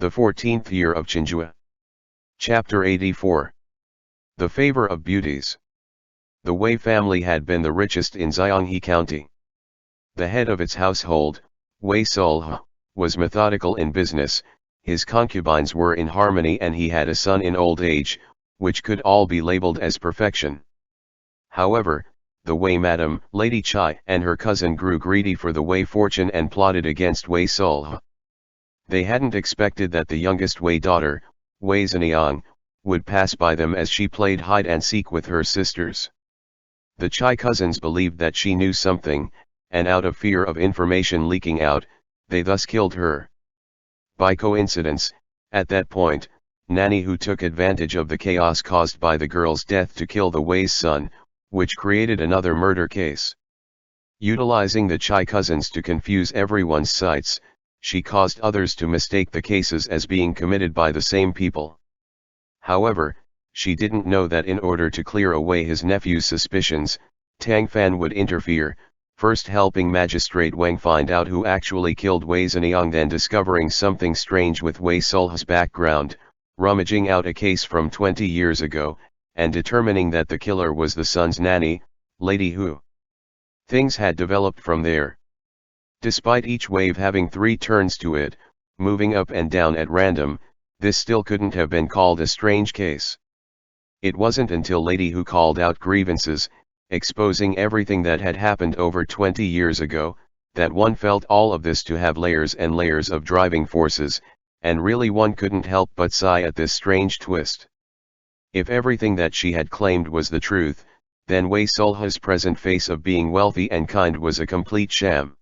The 14th year of Chenghua. Chapter 84. The Favor of Beauties. The Wei family had been the richest in Xianghe County. The head of its household, Wei Sulhe, was methodical in business, his concubines were in harmony, and he had a son in old age, which could all be labeled as perfection. However, the Wei madam, Lady Chai, and her cousin grew greedy for the Wei fortune and plotted against Wei Sulhe. They hadn't expected that the youngest Wei daughter, Wei Xianghe, would pass by them as she played hide-and-seek with her sisters. The Chai cousins believed that she knew something, and out of fear of information leaking out, they thus killed her. By coincidence, at that point, Nanny Hu took advantage of the chaos caused by the girl's death to kill the Wei's son, which created another murder case. Utilizing the Chai cousins to confuse everyone's sights, she caused others to mistake the cases as being committed by the same people. However, she didn't know that in order to clear away his nephew's suspicions, Tang Fan would interfere, first helping Magistrate Wang find out who actually killed Wei Xianghe, then discovering something strange with Wei Sulhe's background, rummaging out a case from 20 years ago, and determining that the killer was the son's nanny, Lady Hu. Things had developed from there. Despite each wave having 3 turns to it, moving up and down at random, this still couldn't have been called a strange case. It wasn't until Lady Hu called out grievances, exposing everything that had happened over 20 years ago, that one felt all of this to have layers and layers of driving forces, and really one couldn't help but sigh at this strange twist. If everything that she had claimed was the truth, then Wei Sulhe's present face of being wealthy and kind was a complete sham.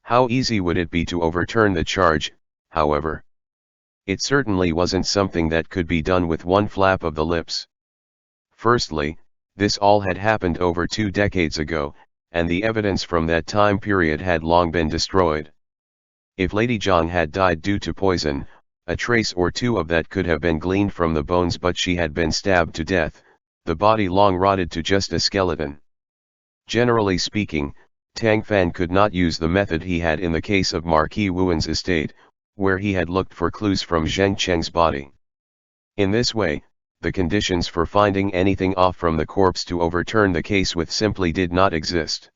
How easy would it be to overturn the charge, however? It certainly wasn't something that could be done with one flap of the lips. Firstly, this all had happened over 2 decades ago, and the evidence from that time period had long been destroyed. If Lady Zhang had died due to poison, a trace or 2 of that could have been gleaned from the bones, but she had been stabbed to death, the body long rotted to just a skeleton. Generally speaking, Tang Fan could not use the method he had in the case of Marquis Wuan's estate, where he had looked for clues from Zheng Cheng's body. In this way, the conditions for finding anything off from the corpse to overturn the case with simply did not exist.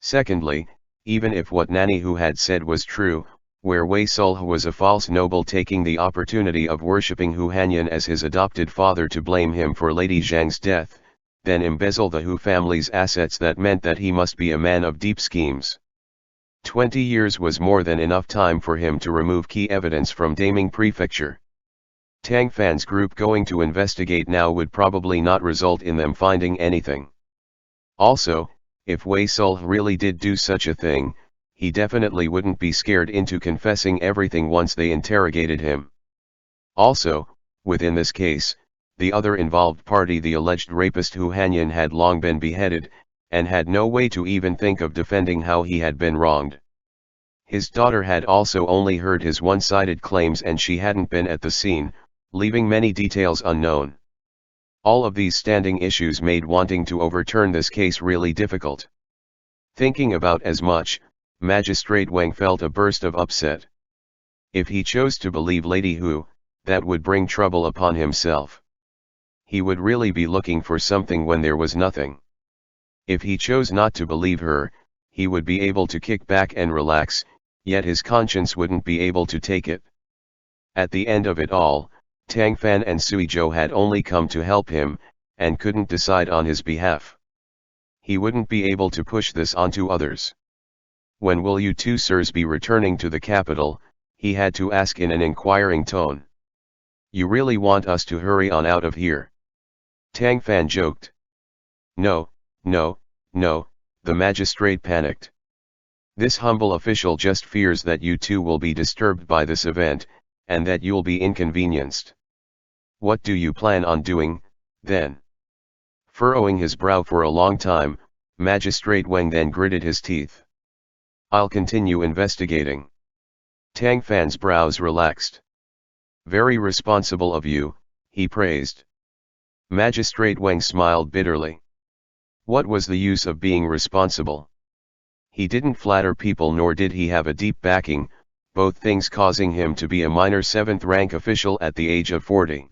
Secondly, even if what Nanny Hu had said was true, where Wei Sulhe was a false noble taking the opportunity of worshipping Hu Hanyan as his adopted father to blame him for Lady Zhang's death, then embezzle the Hu family's assets, that meant that he must be a man of deep schemes. 20 years was more than enough time for him to remove key evidence from Daming Prefecture. Tang Fan's group going to investigate now would probably not result in them finding anything. Also, if Wei Sulhe really did do such a thing, he definitely wouldn't be scared into confessing everything once they interrogated him. Also, within this case, the other involved party, the alleged rapist Hu Hanyan, had long been beheaded, and had no way to even think of defending how he had been wronged. His daughter had also only heard his one-sided claims, and she hadn't been at the scene, leaving many details unknown. All of these standing issues made wanting to overturn this case really difficult. Thinking about as much, Magistrate Wang felt a burst of upset. If he chose to believe Lady Hu, that would bring trouble upon himself. He would really be looking for something when there was nothing. If he chose not to believe her, he would be able to kick back and relax, yet his conscience wouldn't be able to take it. At the end of it all, Tang Fan and Sui Zhou had only come to help him, and couldn't decide on his behalf. He wouldn't be able to push this onto others. When will you two sirs be returning to the capital? He had to ask in an inquiring tone. You really want us to hurry on out of here? Tang Fan joked. No, no, no, the magistrate panicked. This humble official just fears that you two will be disturbed by this event, and that you'll be inconvenienced. What do you plan on doing, then? Furrowing his brow for a long time, Magistrate Wang then gritted his teeth. I'll continue investigating. Tang Fan's brows relaxed. Very responsible of you, he praised. Magistrate Wang smiled bitterly. What was the use of being responsible? He didn't flatter people, nor did he have a deep backing, both things causing him to be a minor 7th rank official at the age of 40.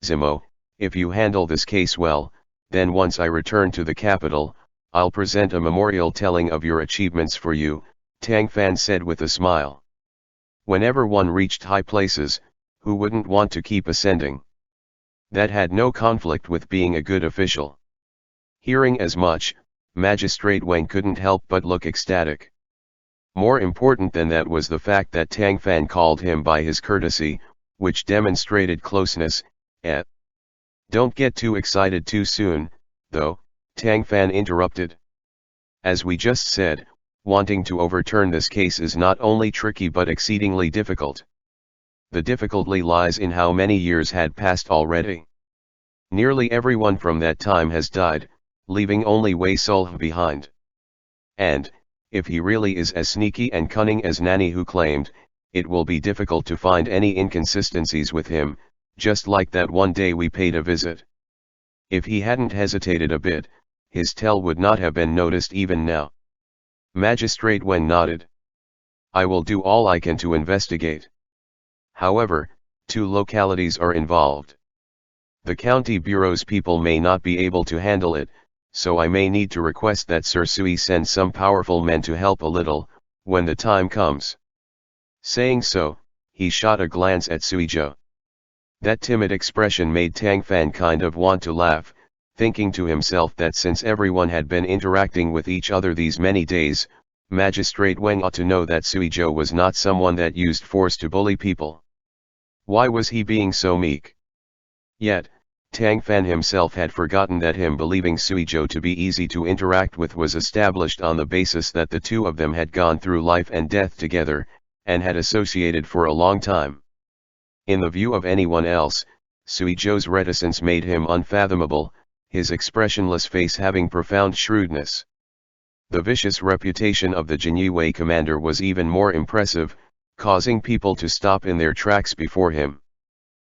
Zimo, if you handle this case well, then once I return to the capital, I'll present a memorial telling of your achievements for you, Tang Fan said with a smile. Whenever one reached high places, who wouldn't want to keep ascending? That had no conflict with being a good official. Hearing as much, Magistrate Wang couldn't help but look ecstatic. More important than that was the fact that Tang Fan called him by his courtesy, which demonstrated closeness. Don't get too excited too soon, though, Tang Fan interrupted. As we just said, wanting to overturn this case is not only tricky but exceedingly difficult. The difficulty lies in how many years had passed already. Nearly everyone from that time has died, leaving only Wei Sulh behind. And, if he really is as sneaky and cunning as Nani Hu claimed, it will be difficult to find any inconsistencies with him, just like that one day we paid a visit. If he hadn't hesitated a bit, his tell would not have been noticed even now. Magistrate Wen nodded. I will do all I can to investigate. However, 2 localities are involved. The county bureau's people may not be able to handle it, so I may need to request that Sir Sui send some powerful men to help a little, when the time comes. Saying so, he shot a glance at Suizhou. That timid expression made Tang Fan kind of want to laugh, thinking to himself that since everyone had been interacting with each other these many days, Magistrate Wang ought to know that Suizhou was not someone that used force to bully people. Why was he being so meek? Yet, Tang Fan himself had forgotten that him believing Suizhou to be easy to interact with was established on the basis that the two of them had gone through life and death together, and had associated for a long time. In the view of anyone else, Suizhou's reticence made him unfathomable, his expressionless face having profound shrewdness. The vicious reputation of the Jinyi commander was even more impressive, causing people to stop in their tracks before him.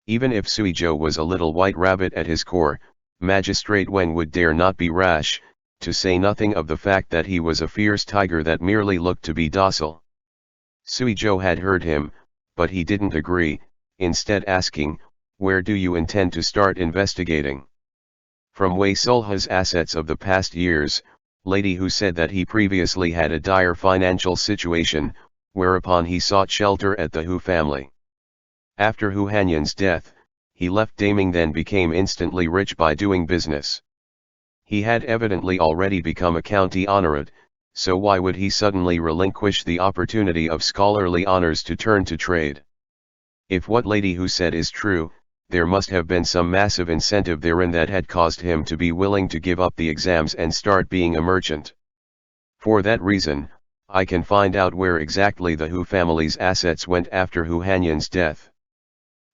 Even if Suizhou was a little white rabbit at his core, Magistrate Wang would dare not be rash, to say nothing of the fact that he was a fierce tiger that merely looked to be docile. Suizhou had heard him, but he didn't agree, instead asking, "Where do you intend to start investigating?" From Wei Sulha's assets of the past years, Lady Hu said that he previously had a dire financial situation, whereupon he sought shelter at the Hu family. After Hu Hanyan's death, he left Daming, then became instantly rich by doing business. He had evidently already become a county honorate, so why would he suddenly relinquish the opportunity of scholarly honors to turn to trade? If what Lady Hu said is true, there must have been some massive incentive therein that had caused him to be willing to give up the exams and start being a merchant. For that reason, I can find out where exactly the Hu family's assets went after Hu Hanyan's death.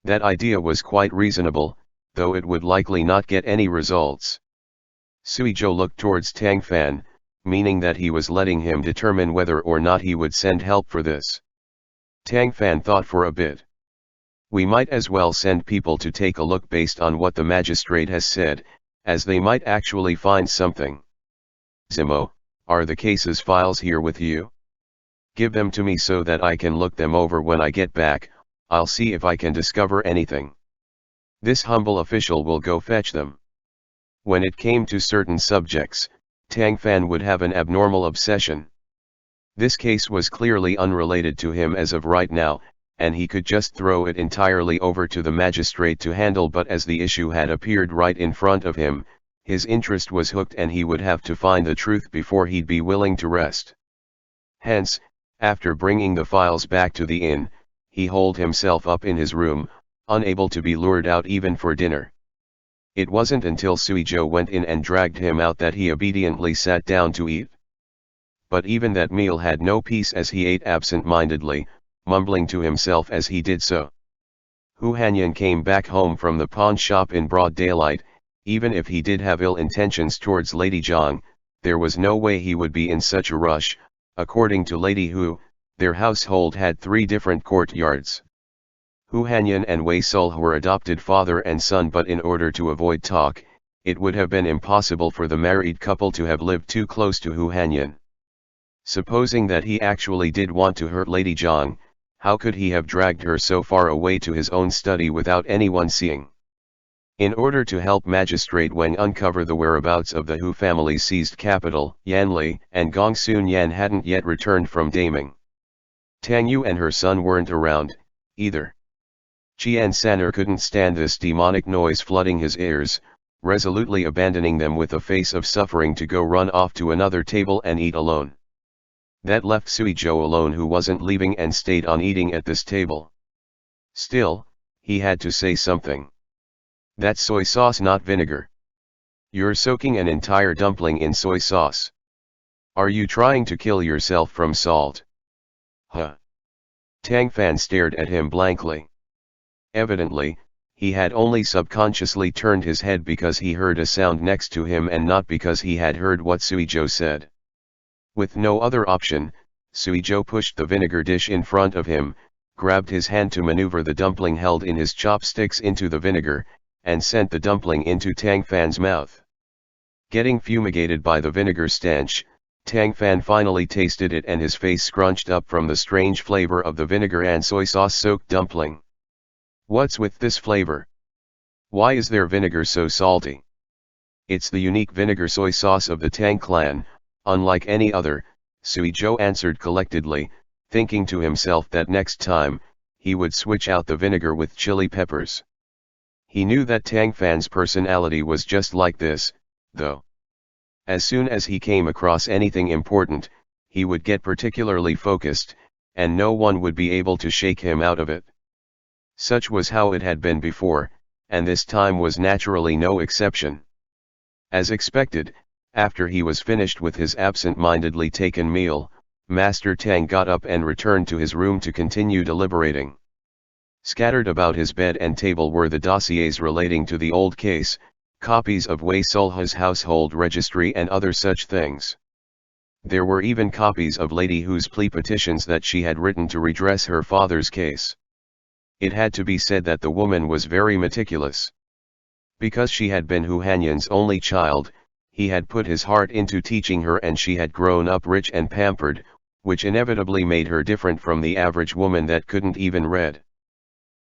That idea was quite reasonable, though it would likely not get any results. Suizhou looked towards Tang Fan, meaning that he was letting him determine whether or not he would send help for this. Tang Fan thought for a bit. We might as well send people to take a look based on what the magistrate has said, as they might actually find something. Zimo, are the case's files here with you? Give them to me so that I can look them over when I get back. I'll see if I can discover anything. This humble official will go fetch them. When it came to certain subjects, Tang Fan would have an abnormal obsession. This case was clearly unrelated to him as of right now, and he could just throw it entirely over to the magistrate to handle, but as the issue had appeared right in front of him, his interest was hooked and he would have to find the truth before he'd be willing to rest. Hence, after bringing the files back to the inn, he holed himself up in his room, unable to be lured out even for dinner. It wasn't until Suizhou went in and dragged him out that he obediently sat down to eat. But even that meal had no peace as he ate absent-mindedly, mumbling to himself as he did so. Hu Hanyan came back home from the pawn shop in broad daylight. Even if he did have ill intentions towards Lady Zhang, there was no way he would be in such a rush. According to Lady Hu, their household had 3 different courtyards. Hu Hanyan and Wei Sulh were adopted father and son, but in order to avoid talk, it would have been impossible for the married couple to have lived too close to Hu Hanyan. Supposing that he actually did want to hurt Lady Zhang, How could he have dragged her so far away to his own study without anyone seeing? In order to help Magistrate Wang uncover the whereabouts of the Hu family's seized capital, Yanli and Gongsun Yan hadn't yet returned from Daming. Tang Yu and her son weren't around, either. Qian Saner couldn't stand this demonic noise flooding his ears, resolutely abandoning them with a face of suffering to go run off to another table and eat alone. That left Suizhou alone, who wasn't leaving and stayed on eating at this table. Still, he had to say something. That's soy sauce, not vinegar. You're soaking an entire dumpling in soy sauce. Are you trying to kill yourself from salt? Huh. Tang Fan stared at him blankly. Evidently, he had only subconsciously turned his head because he heard a sound next to him and not because he had heard what Suizhou said. With no other option, Suizhou pushed the vinegar dish in front of him, grabbed his hand to maneuver the dumpling held in his chopsticks into the vinegar, and sent the dumpling into Tang Fan's mouth. Getting fumigated by the vinegar stench, Tang Fan finally tasted it and his face scrunched up from the strange flavor of the vinegar and soy sauce-soaked dumpling. What's with this flavor? Why is their vinegar so salty? It's the unique vinegar soy sauce of the Tang clan, unlike any other, Suizhou answered collectedly, thinking to himself that next time, he would switch out the vinegar with chili peppers. He knew that Tang Fan's personality was just like this, though. As soon as he came across anything important, he would get particularly focused, and no one would be able to shake him out of it. Such was how it had been before, and this time was naturally no exception. As expected, after he was finished with his absent-mindedly taken meal, Master Tang got up and returned to his room to continue deliberating. Scattered about his bed and table were the dossiers relating to the old case, copies of Wei Sulha's household registry and other such things. There were even copies of Lady Hu's plea petitions that she had written to redress her father's case. It had to be said that the woman was very meticulous. Because she had been Hu Hanyan's only child, he had put his heart into teaching her, and she had grown up rich and pampered, which inevitably made her different from the average woman that couldn't even read.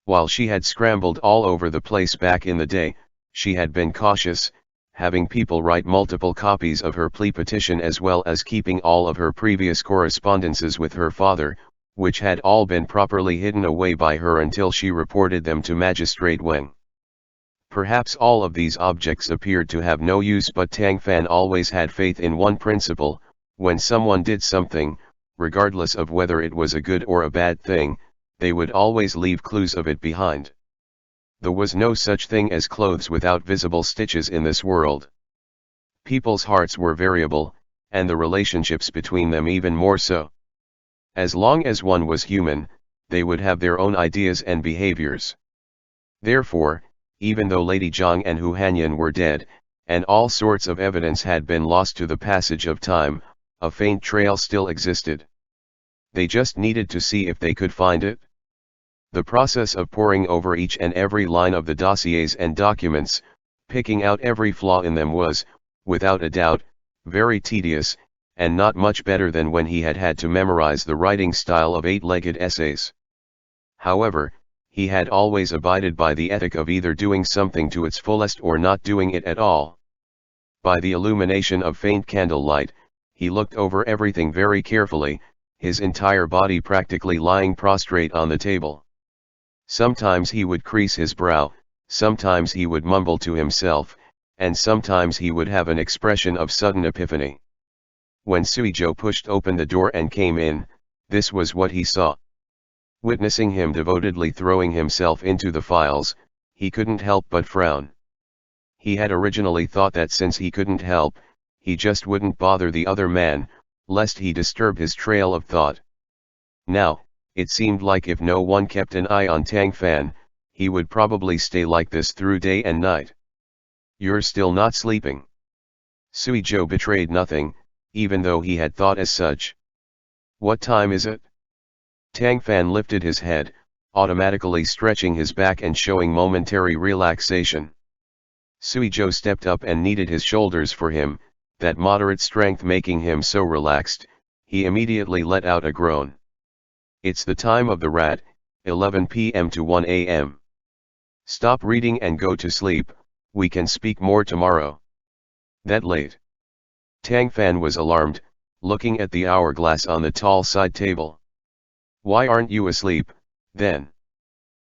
While she had scrambled all over the place back in the day, she had been cautious, having people write multiple copies of her plea petition as well as keeping all of her previous correspondences with her father, which had all been properly hidden away by her until she reported them to Magistrate Wang. Perhaps all of these objects appeared to have no use, but Tang Fan always had faith in one principle: when someone did something, regardless of whether it was a good or a bad thing, they would always leave clues of it behind. There was no such thing as clothes without visible stitches in this world. People's hearts were variable, and the relationships between them even more so. As long as one was human, they would have their own ideas and behaviors. Therefore, even though Lady Zhang and Hu Hanyan were dead, and all sorts of evidence had been lost to the passage of time, a faint trail still existed. They just needed to see if they could find it. The process of poring over each and every line of the dossiers and documents, picking out every flaw in them was, without a doubt, very tedious, and not much better than when he had had to memorize the writing style of eight-legged essays. However, he had always abided by the ethic of either doing something to its fullest or not doing it at all. By the illumination of faint candlelight, he looked over everything very carefully, his entire body practically lying prostrate on the table. Sometimes he would crease his brow, sometimes he would mumble to himself, and sometimes he would have an expression of sudden epiphany. When Suizhou pushed open the door and came in, this was what he saw. Witnessing him devotedly throwing himself into the files, he couldn't help but frown. He had originally thought that since he couldn't help, he just wouldn't bother the other man, lest he disturb his trail of thought. Now, it seemed like if no one kept an eye on Tang Fan, he would probably stay like this through day and night. "You're still not sleeping." Suizhou betrayed nothing, even though he had thought as such. "What time is it?" Tang Fan lifted his head, automatically stretching his back and showing momentary relaxation. Suizhou stepped up and kneaded his shoulders for him, that moderate strength making him so relaxed, he immediately let out a groan. It's the time of the rat, 11 p.m. to 1 a.m. Stop reading and go to sleep, we can speak more tomorrow. That late? Tang Fan was alarmed, looking at the hourglass on the tall side table. Why aren't you asleep, then?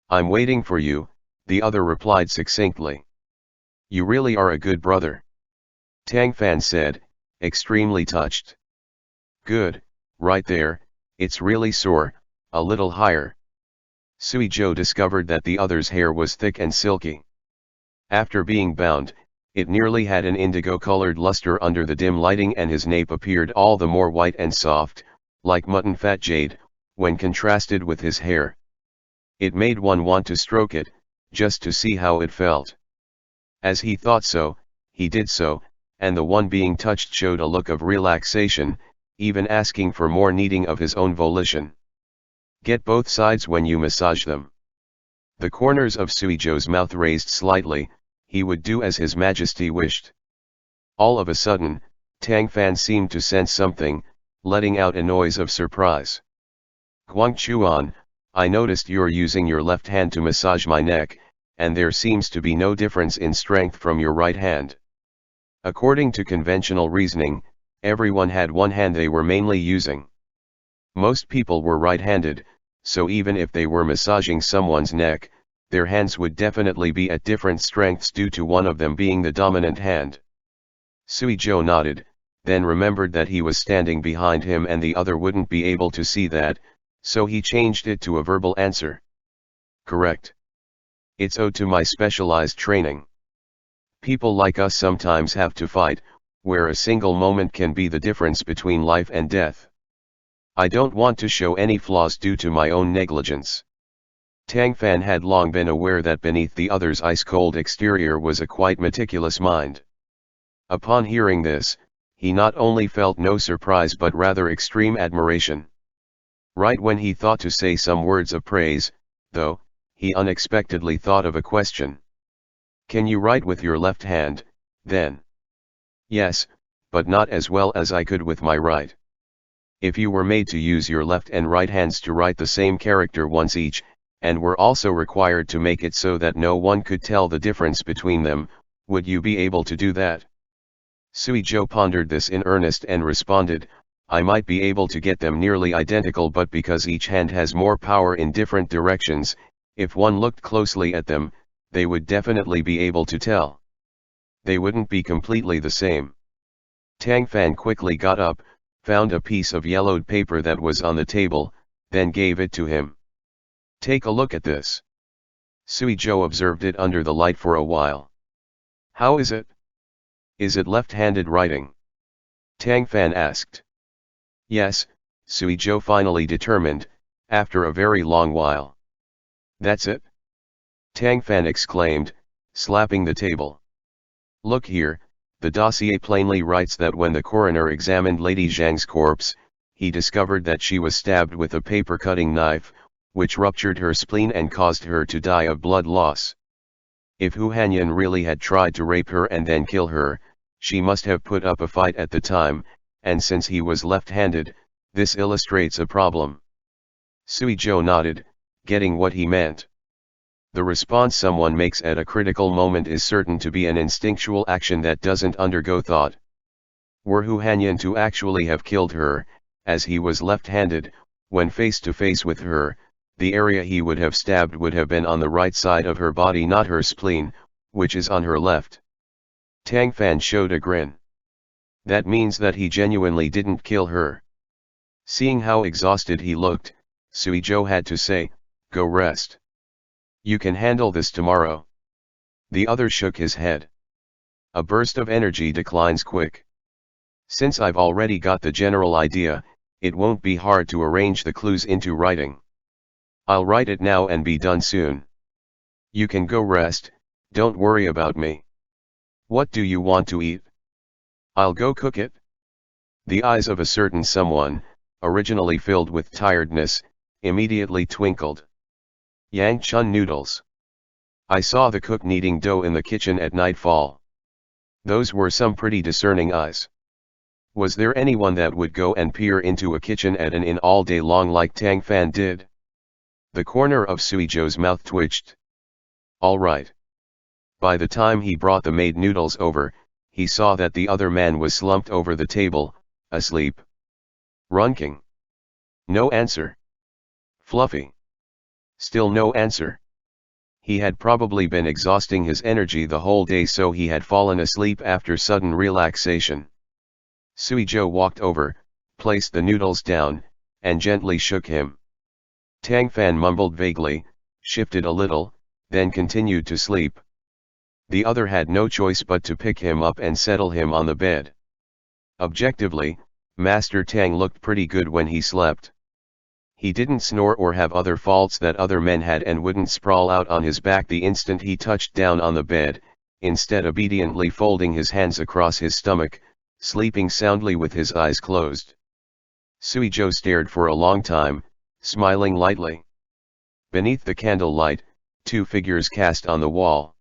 I'm waiting for you, the other replied succinctly. You really are a good brother. Tang Fan said, extremely touched. Good, right there, it's really sore, a little higher. Sui Zhou discovered that the other's hair was thick and silky. After being bound, it nearly had an indigo-colored luster under the dim lighting, and his nape appeared all the more white and soft, like mutton fat jade, when contrasted with his hair. It made one want to stroke it, just to see how it felt. As he thought so, he did so, and the one being touched showed a look of relaxation, even asking for more kneading of his own volition. Get both sides when you massage them. The corners of Sui Zhou's mouth raised slightly, he would do as His Majesty wished. All of a sudden, Tang Fan seemed to sense something, letting out a noise of surprise. Guangchuan, I noticed you're using your left hand to massage my neck, and there seems to be no difference in strength from your right hand. According to conventional reasoning, everyone had one hand they were mainly using. Most people were right-handed, so even if they were massaging someone's neck, their hands would definitely be at different strengths due to one of them being the dominant hand. Sui Zhou nodded, then remembered that he was standing behind him and the other wouldn't be able to see that, so he changed it to a verbal answer. Correct. It's owed to my specialized training. People like us sometimes have to fight, where a single moment can be the difference between life and death. I don't want to show any flaws due to my own negligence. Tang Fan had long been aware that beneath the other's ice-cold exterior was a quite meticulous mind. Upon hearing this, he not only felt no surprise but rather extreme admiration. Right when he thought to say some words of praise, though, he unexpectedly thought of a question. Can you write with your left hand, then? Yes, but not as well as I could with my right. If you were made to use your left and right hands to write the same character once each, and were also required to make it so that no one could tell the difference between them, would you be able to do that? Sui Zhou pondered this in earnest and responded, I might be able to get them nearly identical, but because each hand has more power in different directions, if one looked closely at them, they would definitely be able to tell. They wouldn't be completely the same. Tang Fan quickly got up, found a piece of yellowed paper that was on the table, then gave it to him. Take a look at this. Sui Zhou observed it under the light for a while. How is it? Is it left-handed writing? Tang Fan asked. Yes, Sui Zhou finally determined, after a very long while. That's it? Tang Fan exclaimed, slapping the table. Look here, the dossier plainly writes that when the coroner examined Lady Zhang's corpse, he discovered that she was stabbed with a paper-cutting knife, which ruptured her spleen and caused her to die of blood loss. If Hu Hanyan really had tried to rape her and then kill her, she must have put up a fight at the time, and since he was left-handed, this illustrates a problem. Sui Zhou nodded, getting what he meant. The response someone makes at a critical moment is certain to be an instinctual action that doesn't undergo thought. Were Hu Hanyan to actually have killed her, as he was left-handed, when face to face with her, the area he would have stabbed would have been on the right side of her body, not her spleen, which is on her left. Tang Fan showed a grin. That means that he genuinely didn't kill her. Seeing how exhausted he looked, Sui Zhou had to say, go rest. You can handle this tomorrow. The other shook his head. A burst of energy declines quick. Since I've already got the general idea, it won't be hard to arrange the clues into writing. I'll write it now and be done soon. You can go rest, don't worry about me. What do you want to eat? I'll go cook it. The eyes of a certain someone, originally filled with tiredness, immediately twinkled. Yang Chun noodles. I saw the cook kneading dough in the kitchen at nightfall. Those were some pretty discerning eyes. Was there anyone that would go and peer into a kitchen at an inn all day long like Tang Fan did? The corner of Suizhou's mouth twitched. All right. By the time he brought the made noodles over, he saw that the other man was slumped over the table, asleep. Runking. No answer. Fluffy. Still no answer. He had probably been exhausting his energy the whole day, so he had fallen asleep after sudden relaxation. Suizhou walked over, placed the noodles down, and gently shook him. Tang Fan mumbled vaguely, shifted a little, then continued to sleep. The other had no choice but to pick him up and settle him on the bed. Objectively, Master Tang looked pretty good when he slept. He didn't snore or have other faults that other men had, and wouldn't sprawl out on his back the instant he touched down on the bed, instead obediently folding his hands across his stomach, sleeping soundly with his eyes closed. Suizhou stared for a long time, smiling lightly. Beneath the candlelight, two figures cast on the wall.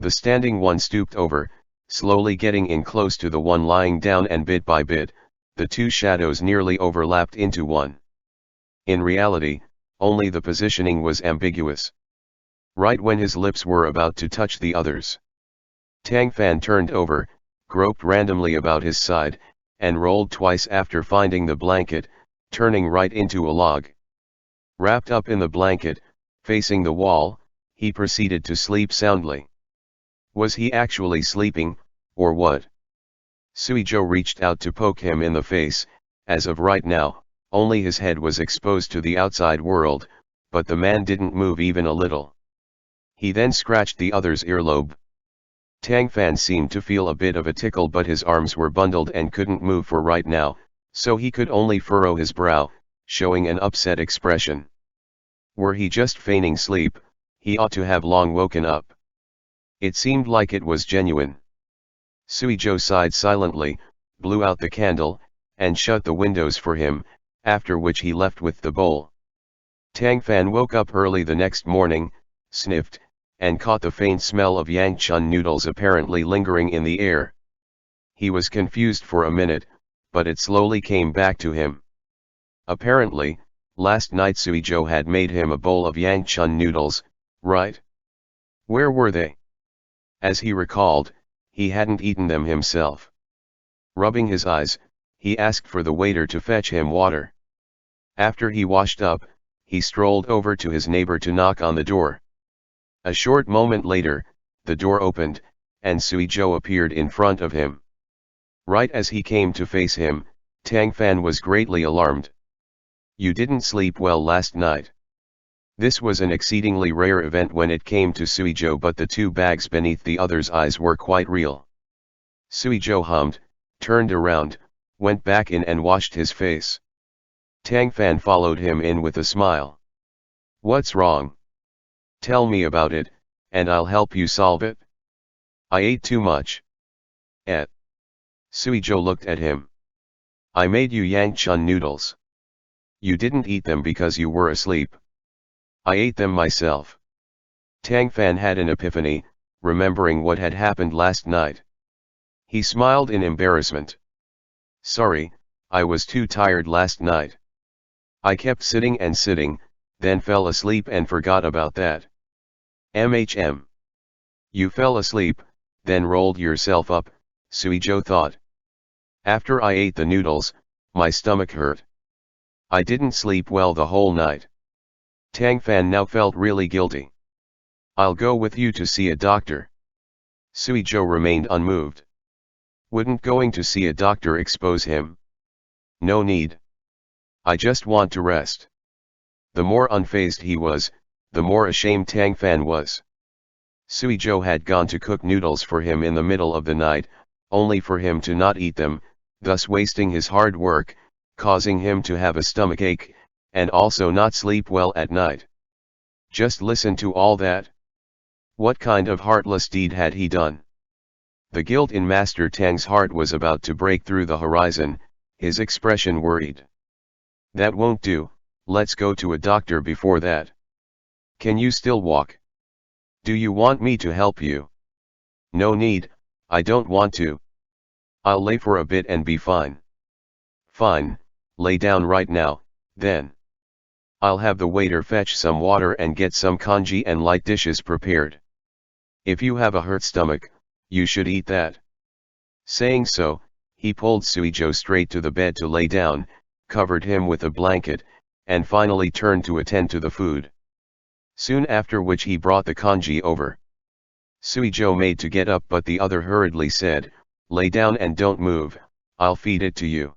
The standing one stooped over, slowly getting in close to the one lying down, and bit by bit, the two shadows nearly overlapped into one. In reality, only the positioning was ambiguous. Right when his lips were about to touch the other's, Tang Fan turned over, groped randomly about his side, and rolled twice after finding the blanket, turning right into a log. Wrapped up in the blanket, facing the wall, he proceeded to sleep soundly. Was he actually sleeping, or what? Suizhou reached out to poke him in the face. As of right now, only his head was exposed to the outside world, but the man didn't move even a little. He then scratched the other's earlobe. Tang Fan seemed to feel a bit of a tickle, but his arms were bundled and couldn't move for right now, so he could only furrow his brow, showing an upset expression. Were he just feigning sleep, he ought to have long woken up. It seemed like it was genuine. Suizhou sighed silently, blew out the candle, and shut the windows for him, after which he left with the bowl. Tang Fan woke up early the next morning, sniffed, and caught the faint smell of Yangchun noodles apparently lingering in the air. He was confused for a minute, but it slowly came back to him. Apparently, last night Suizhou had made him a bowl of Yangchun noodles, right? Where were they? As he recalled, he hadn't eaten them himself. Rubbing his eyes, he asked for the waiter to fetch him water. After he washed up, he strolled over to his neighbor to knock on the door. A short moment later, the door opened, and Suizhou appeared in front of him. Right as he came to face him, Tang Fan was greatly alarmed. You didn't sleep well last night. This was an exceedingly rare event when it came to Suizhou, but the two bags beneath the other's eyes were quite real. Suizhou hummed, turned around, went back in and washed his face. Tang Fan followed him in with a smile. What's wrong? Tell me about it, and I'll help you solve it. I ate too much. Suizhou looked at him. I made you Yangchun noodles. You didn't eat them because you were asleep. I ate them myself. Tang Fan had an epiphany, remembering what had happened last night. He smiled in embarrassment. Sorry, I was too tired last night. I kept sitting and sitting, then fell asleep and forgot about that. You fell asleep, then rolled yourself up, Suizhou thought. After I ate the noodles, my stomach hurt. I didn't sleep well the whole night. Tang Fan now felt really guilty. I'll go with you to see a doctor. Suizhou remained unmoved. Wouldn't going to see a doctor expose him? No need. I just want to rest. The more unfazed he was, the more ashamed Tang Fan was. Suizhou had gone to cook noodles for him in the middle of the night, only for him to not eat them, thus wasting his hard work, causing him to have a stomachache, and also not sleep well at night. Just listen to all that. What kind of heartless deed had he done? The guilt in Master Tang's heart was about to break through the horizon, his expression worried. That won't do, let's go to a doctor before that. Can you still walk? Do you want me to help you? No need, I don't want to. I'll lay for a bit and be fine. Fine, lay down right now, then. I'll have the waiter fetch some water and get some congee and light dishes prepared. If you have a hurt stomach, you should eat that. Saying so, he pulled Suizhou straight to the bed to lay down, covered him with a blanket, and finally turned to attend to the food. Soon after which he brought the congee over. Suizhou made to get up, but the other hurriedly said, "Lay down and don't move, I'll feed it to you."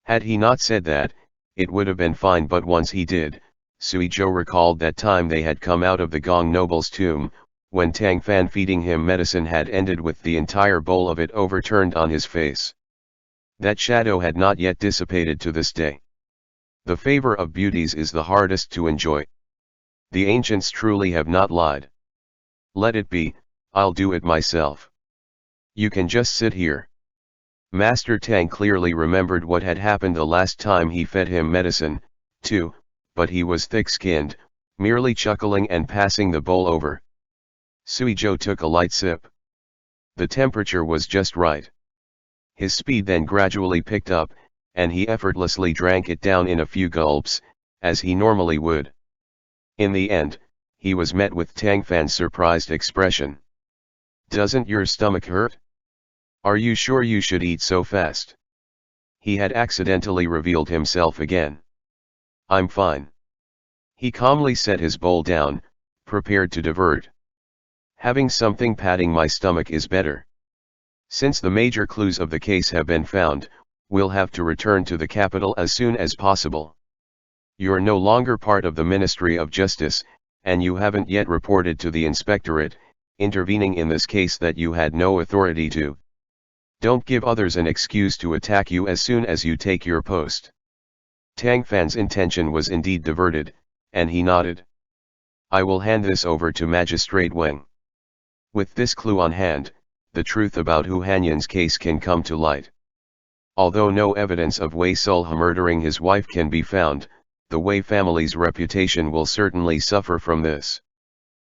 Had he not said that, it would have been fine, but once he did, Suizhou recalled that time they had come out of the Gong noble's tomb, when Tang Fan feeding him medicine had ended with the entire bowl of it overturned on his face. That shadow had not yet dissipated to this day. The favor of beauties is the hardest to enjoy. The ancients truly have not lied. Let it be, I'll do it myself. You can just sit here. Master Tang clearly remembered what had happened the last time he fed him medicine, too, but he was thick-skinned, merely chuckling and passing the bowl over. Suizhou took a light sip. The temperature was just right. His speed then gradually picked up, and he effortlessly drank it down in a few gulps, as he normally would. In the end, he was met with Tang Fan's surprised expression. "Doesn't your stomach hurt? Are you sure you should eat so fast?" He had accidentally revealed himself again. "I'm fine." He calmly set his bowl down, prepared to divert. "Having something patting my stomach is better. Since the major clues of the case have been found, we'll have to return to the capital as soon as possible. You're no longer part of the Ministry of Justice, and you haven't yet reported to the inspectorate, intervening in this case that you had no authority to. Don't give others an excuse to attack you as soon as you take your post." Tang Fan's intention was indeed diverted, and he nodded. "I will hand this over to Magistrate Wang. With this clue on hand, the truth about Hu Hanyan's case can come to light. Although no evidence of Wei Sulha murdering his wife can be found, the Wei family's reputation will certainly suffer from this.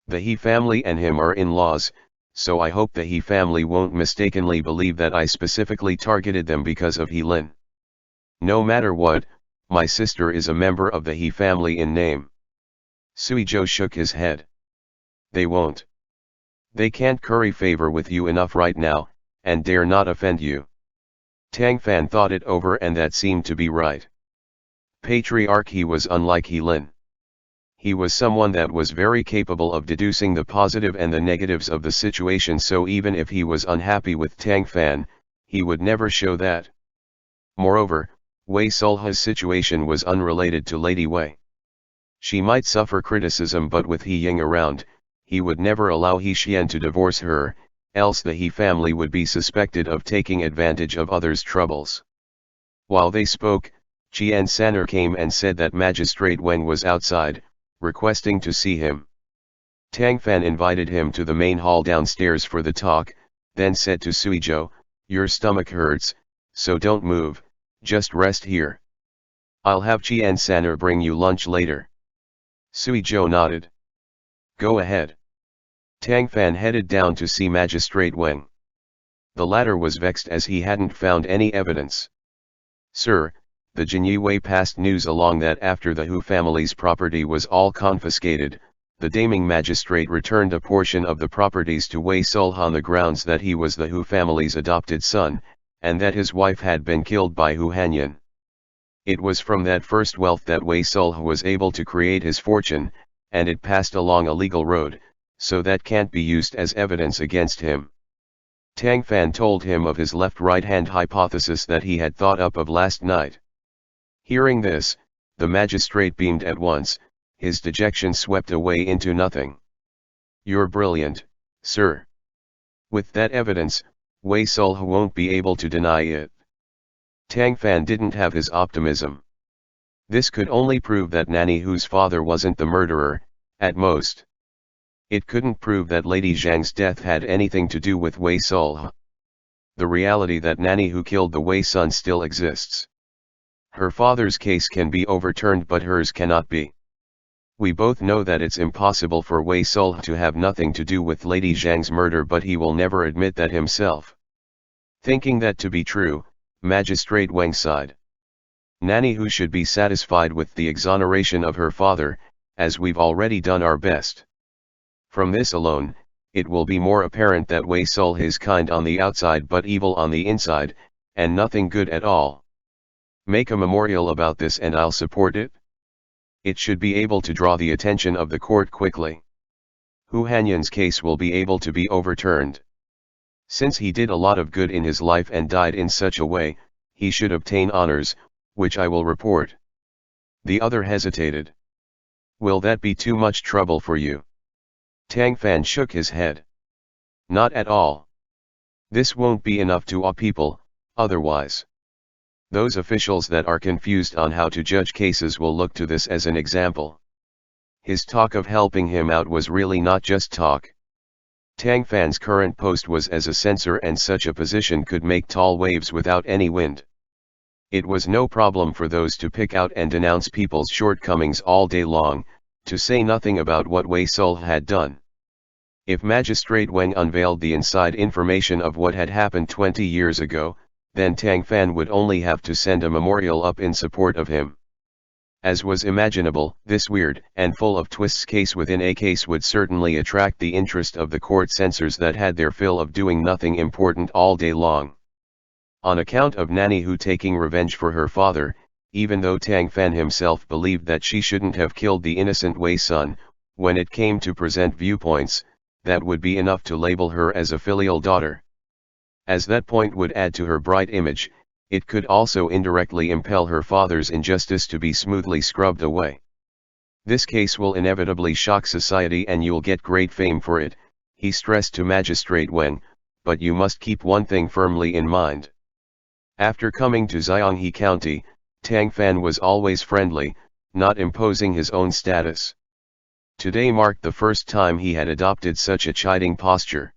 The He family and him are in-laws, so I hope the He family won't mistakenly believe that I specifically targeted them because of He Lin. No matter what, my sister is a member of the He family in name." Suizhou shook his head. "They won't. They can't curry favor with you enough right now, and dare not offend you." Tang Fan thought it over, and that seemed to be right. Patriarch He was unlike He Lin. He was someone that was very capable of deducing the positive and the negatives of the situation, so even if he was unhappy with Tang Fan, he would never show that. Moreover, Wei Sulha's situation was unrelated to Lady Wei. She might suffer criticism, but with He Ying around, he would never allow He Xian to divorce her, else the He family would be suspected of taking advantage of others' troubles. While they spoke, Qian San'er came and said that Magistrate Wang was outside, requesting to see him. Tang Fan invited him to the main hall downstairs for the talk, then said to Suizhou, "Your stomach hurts, so don't move, just rest here. I'll have Qian San'er bring you lunch later." Suizhou nodded. "Go ahead." Tang Fan headed down to see Magistrate Wang. The latter was vexed as he hadn't found any evidence. "Sir, the Jinyi Wei passed news along that after the Hu family's property was all confiscated, the Daming magistrate returned a portion of the properties to Wei Sulha on the grounds that he was the Hu family's adopted son, and that his wife had been killed by Hu Hanyan. It was from that first wealth that Wei Sulha was able to create his fortune, and it passed along a legal road, so that can't be used as evidence against him." Tang Fan told him of his left-right hand hypothesis that he had thought up of last night. Hearing this, the magistrate beamed at once, his dejection swept away into nothing. "You're brilliant, sir. With that evidence, Wei Sulha won't be able to deny it." Tang Fan didn't have his optimism. This could only prove that Nanny Hu's father wasn't the murderer, at most. It couldn't prove that Lady Zhang's death had anything to do with Wei Sulha. The reality that Nanny Hu killed the Wei son still exists. Her father's case can be overturned, but hers cannot be. We both know that it's impossible for Wei Sulha to have nothing to do with Lady Zhang's murder, but he will never admit that himself. Thinking that to be true, Magistrate Wang sighed. Nanny who should be satisfied with the exoneration of her father, as we've already done our best. From this alone, it will be more apparent that Wei Sul is kind on the outside but evil on the inside, and nothing good at all. Make a memorial about this and I'll support it. It should be able to draw the attention of the court quickly. Hu Hanyan's case will be able to be overturned. Since he did a lot of good in his life and died in such a way, he should obtain honors, which I will report. The other hesitated. Will that be too much trouble for you? Tang Fan shook his head. Not at all. This won't be enough to awe people, otherwise. Those officials that are confused on how to judge cases will look to this as an example. His talk of helping him out was really not just talk. Tang Fan's current post was as a censor and such a position could make tall waves without any wind. It was no problem for those to pick out and denounce people's shortcomings all day long, to say nothing about what Wei Sul had done. If Magistrate Wang unveiled the inside information of what had happened 20 years ago, then Tang Fan would only have to send a memorial up in support of him. As was imaginable, this weird and full of twists case within a case would certainly attract the interest of the court censors that had their fill of doing nothing important all day long. On account of Nanny Hu taking revenge for her father, even though Tang Fan himself believed that she shouldn't have killed the innocent Wei Sun, when it came to present viewpoints, that would be enough to label her as a filial daughter. As that point would add to her bright image, it could also indirectly impel her father's injustice to be smoothly scrubbed away. This case will inevitably shock society and you'll get great fame for it, he stressed to Magistrate Wang, but you must keep one thing firmly in mind. After coming to Xianghe County, Tang Fan was always friendly, not imposing his own status. Today marked the first time he had adopted such a chiding posture.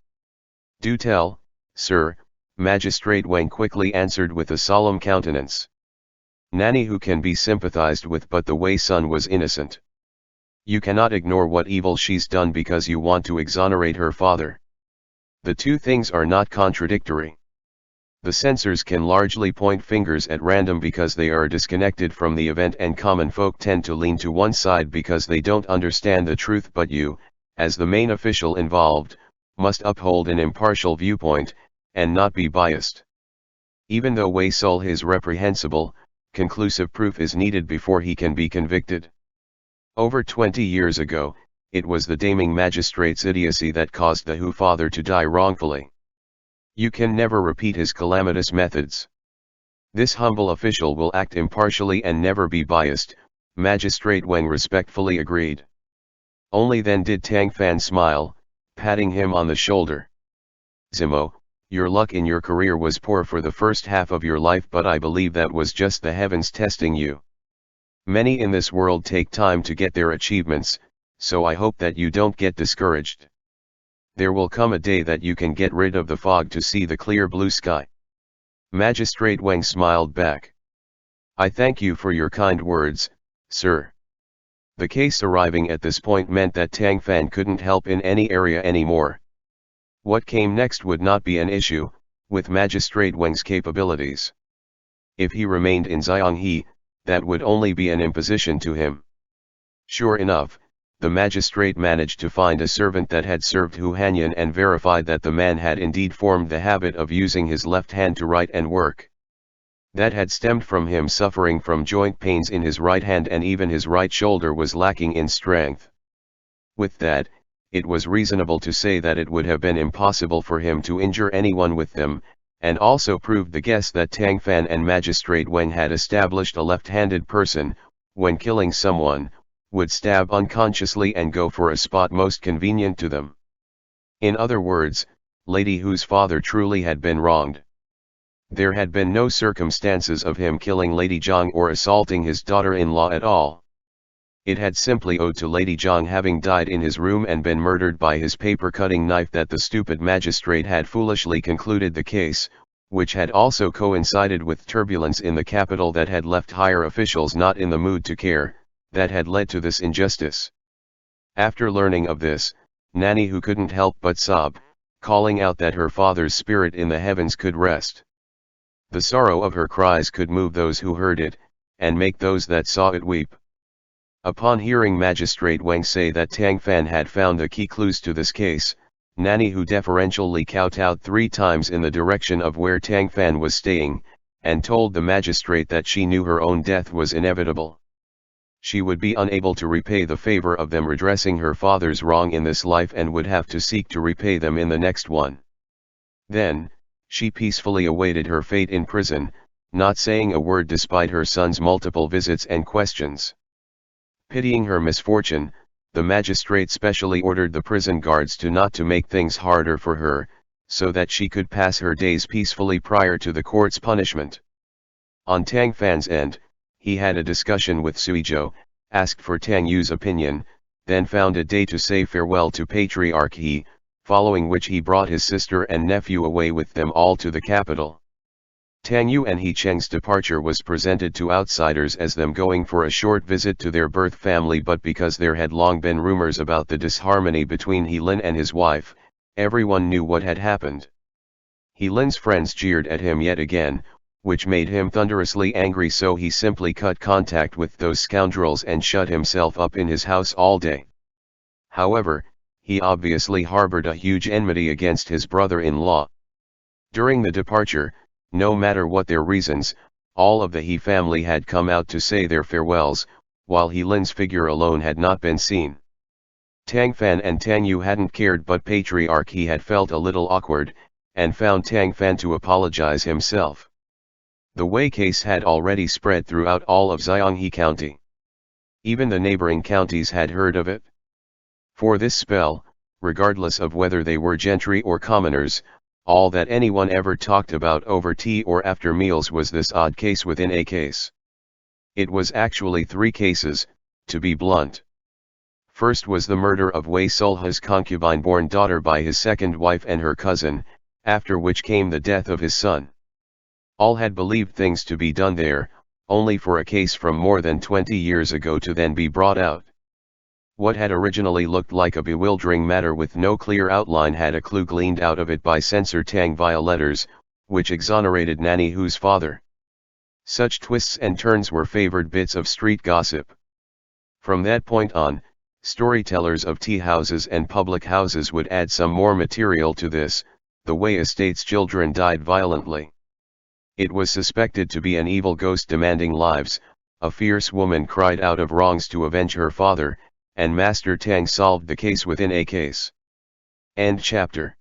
Do tell, sir, Magistrate Wang quickly answered with a solemn countenance. Nanny who can be sympathized with, but the Wei Sun was innocent. You cannot ignore what evil she's done because you want to exonerate her father. The two things are not contradictory. The censors can largely point fingers at random because they are disconnected from the event, and common folk tend to lean to one side because they don't understand the truth, but you, as the main official involved, must uphold an impartial viewpoint, and not be biased. Even though Wei Sul is reprehensible, conclusive proof is needed before he can be convicted. Over 20 years ago, it was the Daming magistrate's idiocy that caused the Hu father to die wrongfully. You can never repeat his calamitous methods. This humble official will act impartially and never be biased, Magistrate Wang respectfully agreed. Only then did Tang Fan smile, patting him on the shoulder. Zimo, your luck in your career was poor for the first half of your life, but I believe that was just the heavens testing you. Many in this world take time to get their achievements, so I hope that you don't get discouraged. There will come a day that you can get rid of the fog to see the clear blue sky. Magistrate Wang smiled back. I thank you for your kind words, sir. The case arriving at this point meant that Tang Fan couldn't help in any area anymore. What came next would not be an issue, with Magistrate Wang's capabilities. If he remained in Xianghe, that would only be an imposition to him. Sure enough, the magistrate managed to find a servant that had served Hu Hanyan and verified that the man had indeed formed the habit of using his left hand to write and work. That had stemmed from him suffering from joint pains in his right hand, and even his right shoulder was lacking in strength. With that, it was reasonable to say that it would have been impossible for him to injure anyone with them, and also proved the guess that Tang Fan and Magistrate Wang had established a left-handed person, when killing someone, would stab unconsciously and go for a spot most convenient to them. In other words, Lady Hu's father truly had been wronged. There had been no circumstances of him killing Lady Zhang or assaulting his daughter-in-law at all. It had simply owed to Lady Zhang having died in his room and been murdered by his paper-cutting knife that the stupid magistrate had foolishly concluded the case, which had also coincided with turbulence in the capital that had left higher officials not in the mood to care, that had led to this injustice. After learning of this, Nanny, who couldn't help but sob, calling out that her father's spirit in the heavens could rest. The sorrow of her cries could move those who heard it, and make those that saw it weep. Upon hearing Magistrate Wang say that Tang Fan had found the key clues to this case, Nanny Hu deferentially kowtowed 3 times in the direction of where Tang Fan was staying, and told the magistrate that she knew her own death was inevitable. She would be unable to repay the favor of them redressing her father's wrong in this life and would have to seek to repay them in the next one. Then, she peacefully awaited her fate in prison, not saying a word despite her son's multiple visits and questions. Pitying her misfortune, the magistrate specially ordered the prison guards not to make things harder for her, so that she could pass her days peacefully prior to the court's punishment. On Tang Fan's end, he had a discussion with Suizhou, asked for Tang Yu's opinion, then found a day to say farewell to Patriarch He, following which he brought his sister and nephew away with them all to the capital. Tang Yu and He Cheng's departure was presented to outsiders as them going for a short visit to their birth family, but because there had long been rumors about the disharmony between He Lin and his wife, everyone knew what had happened. He Lin's friends jeered at him yet again, which made him thunderously angry, so he simply cut contact with those scoundrels and shut himself up in his house all day. However, he obviously harbored a huge enmity against his brother-in-law. During the departure, no matter what their reasons, all of the He family had come out to say their farewells, while He Lin's figure alone had not been seen. Tang Fan and Tang Yu hadn't cared, but Patriarch He had felt a little awkward, and found Tang Fan to apologize himself. The Wei case had already spread throughout all of Xianghe County. Even the neighboring counties had heard of it. For this spell, regardless of whether they were gentry or commoners, all that anyone ever talked about over tea or after meals was this odd case within a case. It was actually 3 cases, to be blunt. First was the murder of Wei Sulha's concubine-born daughter by his second wife and her cousin, after which came the death of his son. All had believed things to be done there, only for a case from more than 20 years ago to then be brought out. What had originally looked like a bewildering matter with no clear outline had a clue gleaned out of it by censor Tang via letters, which exonerated Nanny Hu's father. Such twists and turns were favored bits of street gossip. From that point on, storytellers of tea houses and public houses would add some more material to this. The Wei estate's children died violently. It was suspected to be an evil ghost demanding lives. A fierce woman cried out of wrongs to avenge her father, and Master Tang solved the case within a case. End chapter.